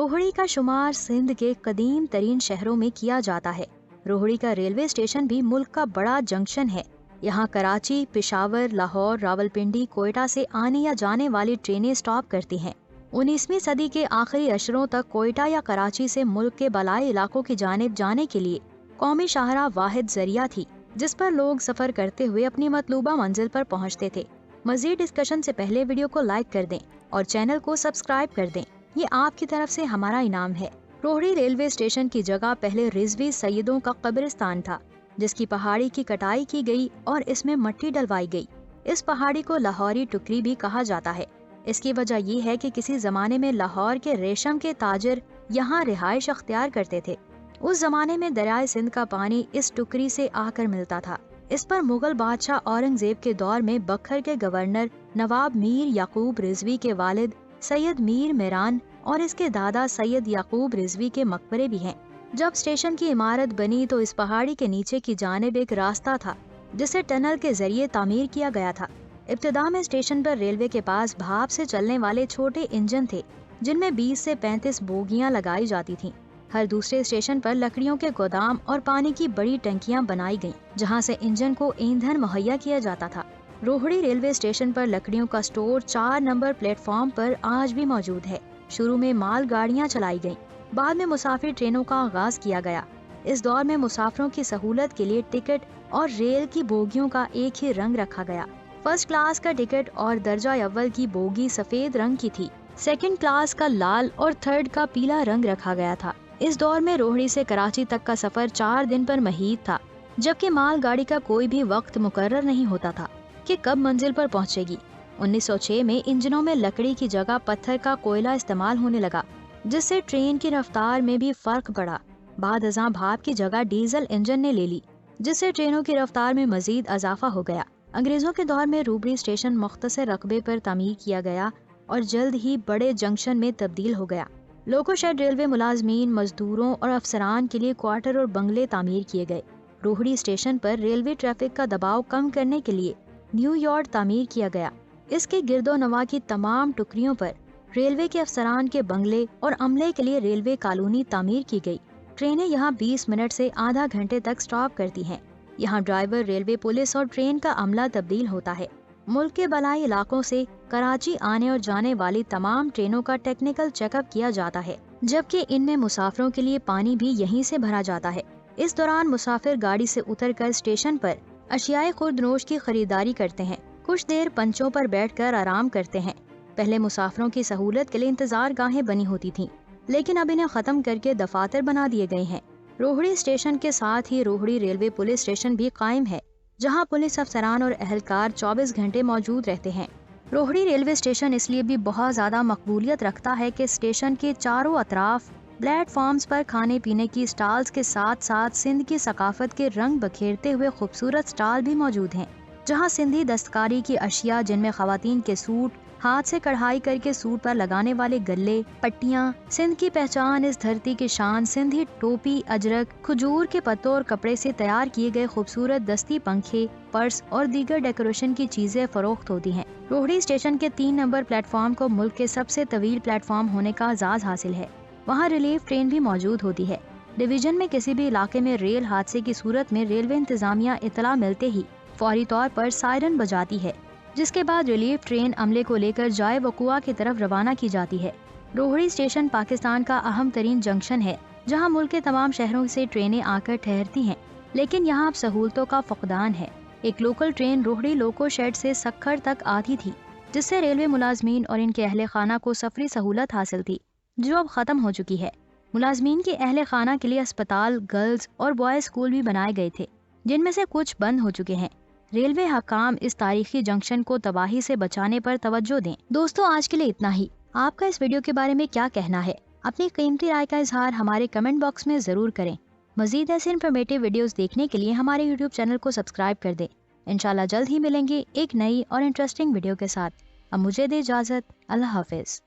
रोहड़ी का शुमार सिंध के कदीम तरीन शहरों में किया जाता है। रोहड़ी का रेलवे स्टेशन भी मुल्क का बड़ा जंक्शन है। यहाँ कराची, पेशावर, लाहौर, रावलपिंडी, कोयटा से आने या जाने वाली ट्रेनें स्टॉप करती हैं। 19वीं सदी के आखिरी अशरों तक कोयटा या कराची से मुल्क के बलाई इलाकों की जानिब जाने के लिए कौमी शाहराह वाहिद जरिया थी, जिस पर लोग सफर करते हुए अपनी मतलूबा मंजिल पर पहुँचते थे। मजीद डिस्कशन से पहले वीडियो को लाइक कर दें और चैनल को सब्सक्राइब कर दें, ये आपकी तरफ से हमारा इनाम है। रोहड़ी रेलवे स्टेशन की जगह पहले रिजवी सैयदों का कब्रिस्तान था, जिसकी पहाड़ी की कटाई की गई और इसमें मट्टी डलवाई गई। इस पहाड़ी को लाहौरी टुकरी भी कहा जाता है। इसकी वजह ये है कि किसी जमाने में लाहौर के रेशम के ताजर यहाँ रिहाइश अख्तियार करते थे। उस जमाने में दरियाए सिंध का पानी इस टुकरी से आकर मिलता था। इस पर मुगल बादशाह औरंगजेब के दौर में बखर के गवर्नर नवाब मीर याकूब रिजवी के वालिद सैयद मीर मेरान और इसके दादा सैयद याकूब रिजवी के मकबरे भी हैं। जब स्टेशन की इमारत बनी तो इस पहाड़ी के नीचे की जानिब एक रास्ता था, जिसे टनल के जरिए तामीर किया गया था। इब्तिदा में स्टेशन पर रेलवे के पास भाप से चलने वाले छोटे इंजन थे, जिनमें 20 से 35 बोगियां लगाई जाती थीं। हर दूसरे स्टेशन पर लकड़ियों के गोदाम और पानी की बड़ी टंकियां बनाई गईं, जहां से इंजन को ईंधन मुहैया किया जाता था। रोहड़ी रेलवे स्टेशन पर लकड़ियों का स्टोर 4 नंबर प्लेटफॉर्म पर आज भी मौजूद है। शुरू में माल गाड़ियां चलाई गईं, बाद में मुसाफिर ट्रेनों का आगाज किया गया। इस दौर में मुसाफिरों की सहूलत के लिए टिकट और रेल की बोगियों का एक ही रंग रखा गया। फर्स्ट क्लास का टिकट और दर्जा अव्वल की बोगी सफेद रंग की थी। सेकंड क्लास का लाल और थर्ड का पीला रंग रखा गया था। इस दौर में रोहड़ी से कराची तक का सफर 4 दिन पर महीद था, जबकि माल गाड़ी का कोई भी वक्त मुकर्रर नहीं होता था कि कब मंजिल पर पहुंचेगी। 1906 में इंजनों में लकड़ी की जगह पत्थर का कोयला इस्तेमाल होने लगा, जिससे ट्रेन की रफ्तार में भी फर्क पड़ा। बाद अज़ां भाप की जगह डीजल इंजन ने ले ली, जिससे ट्रेनों की रफ्तार में मजीद इजाफा हो गया। अंग्रेजों के दौर में रोहड़ी स्टेशन मुख्तसर रकबे पर तामीर किया गया और जल्द ही बड़े जंक्शन में तब्दील हो गया। लोको शेड रेलवे मुलाजमीन, मजदूरों और अफसरान के लिए क्वार्टर और बंगले तामीर किए गए। रोहड़ी स्टेशन पर रेलवे ट्रैफिक का दबाव कम करने के लिए न्यू यार्ड तामीर किया गया। इसके गिरदो नवा की तमाम टुकड़ियों पर रेलवे के अफसरान के बंगले और अमले के लिए रेलवे कॉलोनी तामीर की गई। ट्रेनें यहाँ 20 मिनट से आधा घंटे तक स्टॉप करती हैं। यहाँ ड्राइवर, रेलवे पुलिस और ट्रेन का अमला तब्दील होता है। मुल्क के बलाई इलाकों से कराची आने और जाने वाली तमाम ट्रेनों का टेक्निकल चेकअप किया जाता है, जबकि इनमें मुसाफिरों के लिए पानी भी यहीं से भरा जाता है। इस दौरान मुसाफिर गाड़ी से उतरकर स्टेशन पर अशियाए खुर्दनोश की खरीदारी करते हैं। कुछ देर पंचों पर बैठकर आराम करते हैं। पहले मुसाफिरों की सहूलत के लिए इंतजार गाहें बनी होती थीं, लेकिन अब इन्हें खत्म करके दफातर बना दिए गए हैं। रोहड़ी स्टेशन के साथ ही रोहड़ी रेलवे पुलिस स्टेशन भी कायम है, जहां पुलिस अफसरान और अहलकार 24 घंटे मौजूद रहते हैं। रोहड़ी रेलवे स्टेशन इसलिए भी बहुत ज्यादा मकबूलियत रखता है कि स्टेशन के चारों अतराफ प्लेटफॉर्म्स पर खाने पीने की स्टॉल्स के साथ साथ सिंध की सकाफत के रंग बखेरते हुए खूबसूरत स्टॉल भी मौजूद हैं, जहां सिंधी दस्तकारी की अशिया, जिनमें खवातीन के सूट, हाथ से कढ़ाई करके सूट पर लगाने वाले गले, पट्टियाँ, सिंध की पहचान, इस धरती की शान, सिंधी टोपी, अजरक, खजूर के पत्तों और कपड़े से तैयार किए गए खूबसूरत दस्ती पंखे, पर्स और दीगर डेकोरेशन की चीजें फरोख्त होती हैं। रोहड़ी स्टेशन के 3 नंबर प्लेटफॉर्म को मुल्क के सबसे तवील प्लेटफॉर्म होने का एजाज हासिल है। वहाँ रिलीफ ट्रेन भी मौजूद होती है। डिवीजन में किसी भी इलाके में रेल हादसे की सूरत में रेलवे इंतजामिया इतला मिलते ही फौरी तौर पर सायरन बजाती है, जिसके बाद रिलीफ ट्रेन अमले को लेकर जाए वकुआ की तरफ रवाना की जाती है। रोहड़ी स्टेशन पाकिस्तान का अहम तरीन जंक्शन है, जहां मुल्क के तमाम शहरों से ट्रेनें आकर ठहरती हैं, लेकिन यहाँ अब सहूलतों का फुकदान है। एक local train Rohri loco shed से सक्खर तक आती थी, जिससे रेलवे मुलाजमीन और इनके अहले खाना को सफरी सहूलत हासिल थी, जो अब खत्म हो चुकी है। मुलाजमीन के अहले खाना के लिए अस्पताल, गर्ल्स और बॉयज स्कूल भी बनाए गए थे, जिनमें से कुछ बंद हो चुके हैं। रेलवे हकाम इस तारीखी जंक्शन को तबाही से बचाने पर तवज्जो दें। दोस्तों, आज के लिए इतना ही। आपका इस वीडियो के बारे में क्या कहना है? अपनी कीमती राय का इजहार हमारे कमेंट बॉक्स में जरूर करें। मजीद ऐसे इन्फॉर्मेटिव वीडियोस देखने के लिए हमारे यूट्यूब चैनल को सब्सक्राइब कर दें। इंशाल्लाह जल्द ही मिलेंगे एक नई और इंटरेस्टिंग वीडियो के साथ। अब मुझे दे इजाजत। अल्लाह हाफिज।